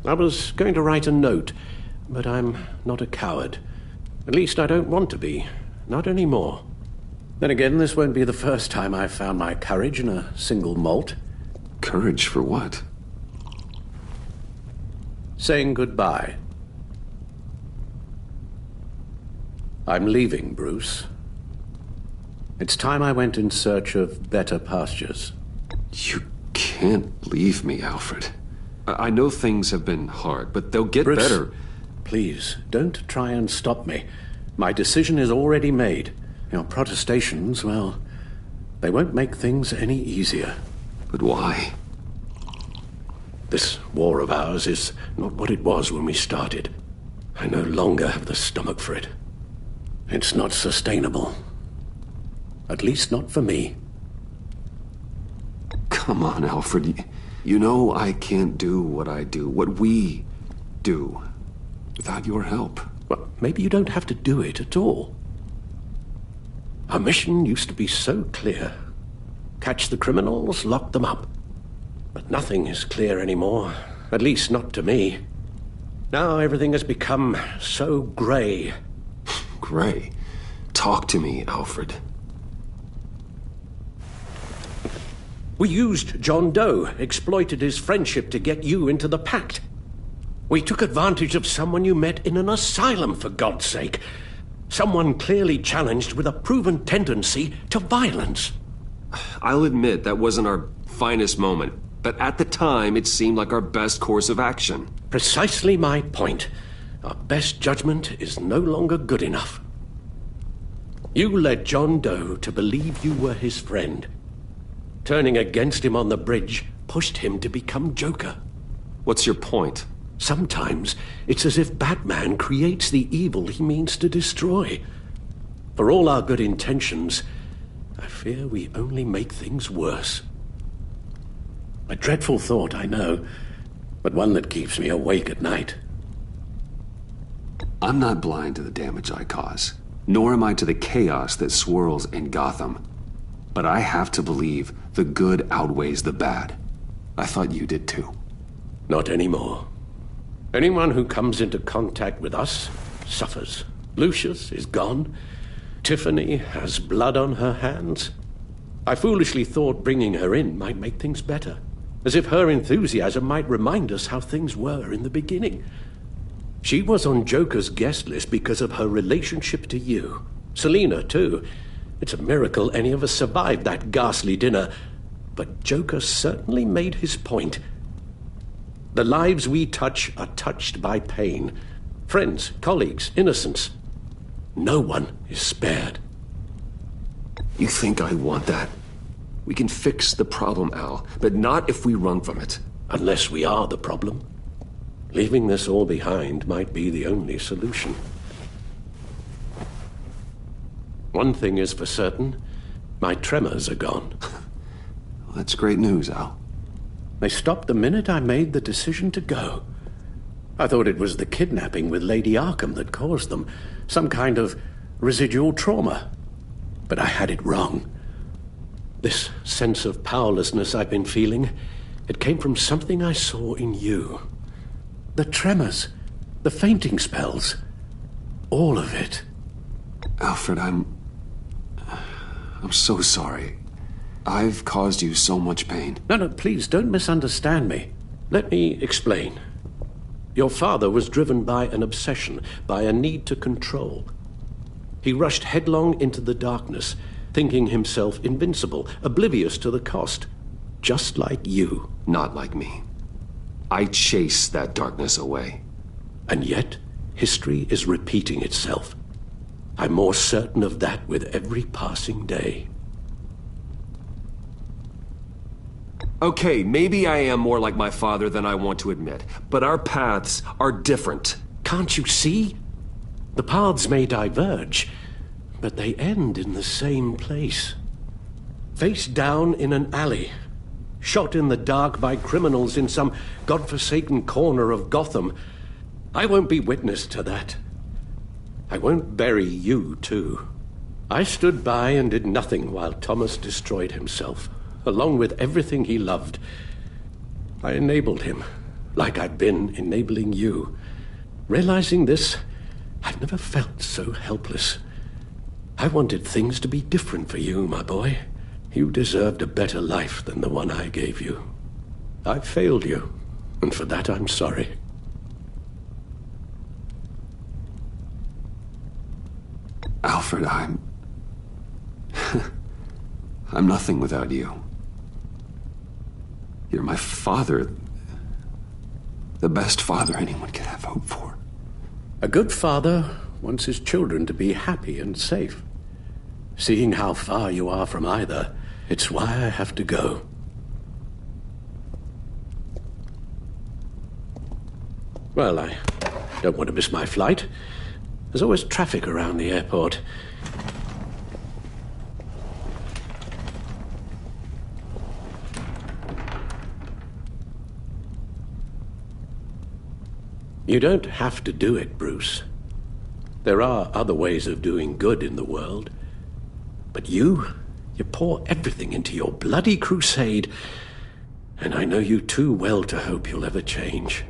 I was going to write a note, but I'm not a coward. At least I don't want to be. Not anymore. Then again, this won't be the first time I've found my courage in a single malt. Courage for what? Saying goodbye. I'm leaving, Bruce. It's time I went in search of better pastures. You can't leave me, Alfred. I know things have been hard, but they'll get Bruce, better. Please, don't try and stop me. My decision is already made. Your protestations, well, they won't make things any easier. But why? This war of ours is not what it was when we started. I no longer have the stomach for it. It's not sustainable. At least not for me. Come on, Alfred. You know I can't do what I do, what we do, without your help. Well, maybe you don't have to do it at all. Our mission used to be so clear. Catch the criminals, lock them up. But nothing is clear anymore, at least not to me. Now everything has become so grey. Grey? Talk to me, Alfred. We used John Doe, exploited his friendship to get you into the pact. We took advantage of someone you met in an asylum, for God's sake. Someone clearly challenged with a proven tendency to violence. I'll admit that wasn't our finest moment, but at the time it seemed like our best course of action. Precisely my point. Our best judgment is no longer good enough. You led John Doe to believe you were his friend. Turning against him on the bridge pushed him to become Joker. What's your point? Sometimes it's as if Batman creates the evil he means to destroy. For all our good intentions, I fear we only make things worse. A dreadful thought, I know, but one that keeps me awake at night. I'm not blind to the damage I cause, nor am I to the chaos that swirls in Gotham. But I have to believe the good outweighs the bad. I thought you did too. Not anymore. Anyone who comes into contact with us suffers. Lucius is gone. Tiffany has blood on her hands. I foolishly thought bringing her in might make things better, as if her enthusiasm might remind us how things were in the beginning. She was on Joker's guest list because of her relationship to you. Selina, too. It's a miracle any of us survived that ghastly dinner. But Joker certainly made his point. The lives we touch are touched by pain. Friends, colleagues, innocents. No one is spared. You think I want that? We can fix the problem, Al, but not if we run from it. Unless we are the problem. Leaving this all behind might be the only solution. One thing is for certain, my tremors are gone. Well, that's great news, Al. They stopped the minute I made the decision to go. I thought it was the kidnapping with Lady Arkham that caused them, some kind of residual trauma. But I had it wrong. This sense of powerlessness I've been feeling, it came from something I saw in you. The tremors, the fainting spells, all of it. Alfred, I'm so sorry. I've caused you so much pain. No, please, don't misunderstand me. Let me explain. Your father was driven by an obsession, by a need to control. He rushed headlong into the darkness, thinking himself invincible, oblivious to the cost. Just like you. Not like me. I chase that darkness away. And yet, history is repeating itself. I'm more certain of that with every passing day. Okay, maybe I am more like my father than I want to admit, but our paths are different. Can't you see? The paths may diverge, but they end in the same place. Face down in an alley, shot in the dark by criminals in some godforsaken corner of Gotham. I won't be witness to that. I won't bury you, too. I stood by and did nothing while Thomas destroyed himself, along with everything he loved. I enabled him, like I've been enabling you. Realizing this, I've never felt so helpless. I wanted things to be different for you, my boy. You deserved a better life than the one I gave you. I failed you, and for that I'm sorry. Alfred, I'm nothing without you. You're my father. The best father anyone could have hoped for. A good father wants his children to be happy and safe. Seeing how far you are from either, it's why I have to go. Well, I don't want to miss my flight. There's always traffic around the airport. You don't have to do it, Bruce. There are other ways of doing good in the world. But you pour everything into your bloody crusade, and I know you too well to hope you'll ever change.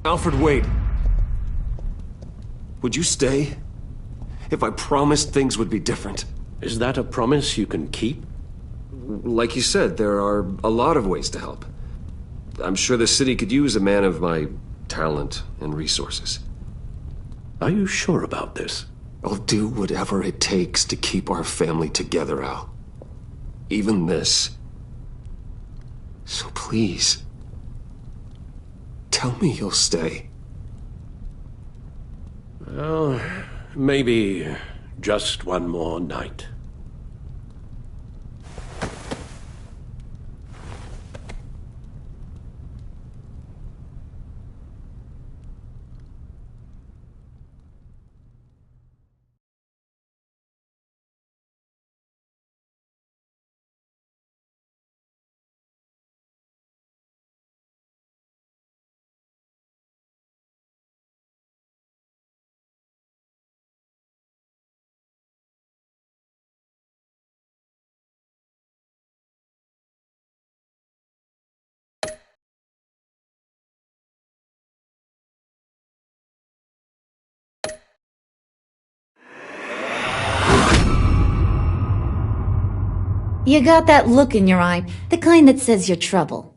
Alfred, wait. Would you stay? If I promised things would be different. Is that a promise you can keep? Like you said, there are a lot of ways to help. I'm sure the city could use a man of my talent and resources. Are you sure about this? I'll do whatever it takes to keep our family together, Al. Even this. So please, tell me you'll stay. Well, maybe just one more night. You got that look in your eye, the kind that says you're trouble.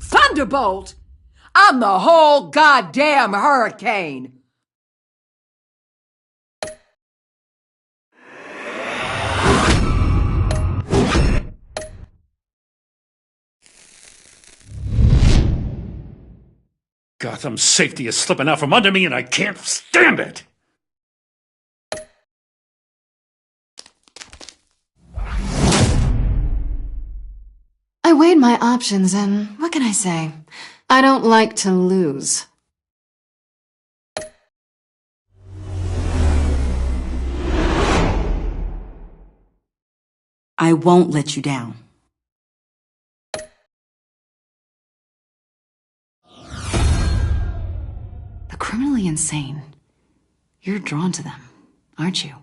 Thunderbolt! I'm the whole goddamn hurricane! Gotham's safety is slipping out from under me and I can't stand it! I weighed my options and what can I say? I don't like to lose. I won't let you down. The criminally insane. You're drawn to them, aren't you?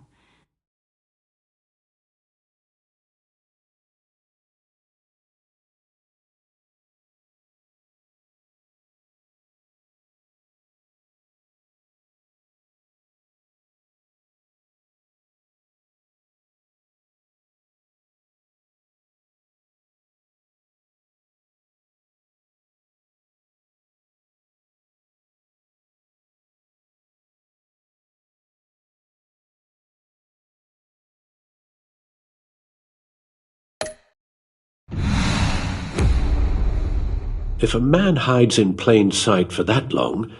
If a man hides in plain sight for that long,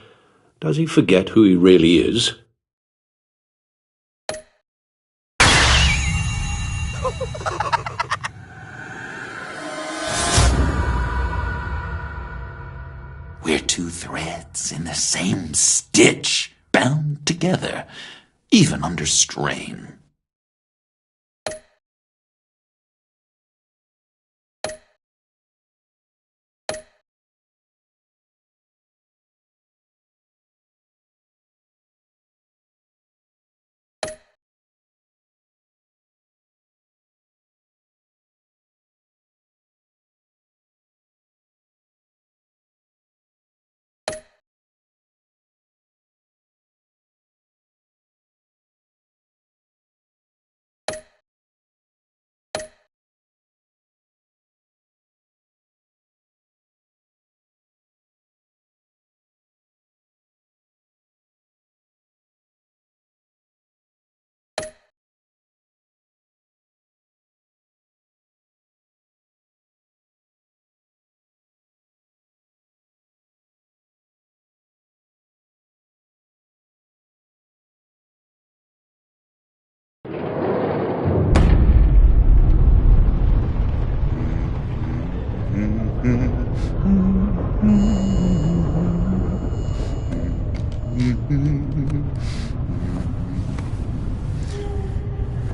does he forget who he really is? We're two threads in the same stitch, bound together, even under strain.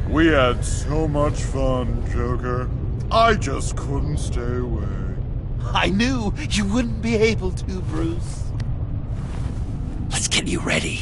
We had so much fun, Joker. I just couldn't stay away. I knew you wouldn't be able to, Bruce. Let's get you ready.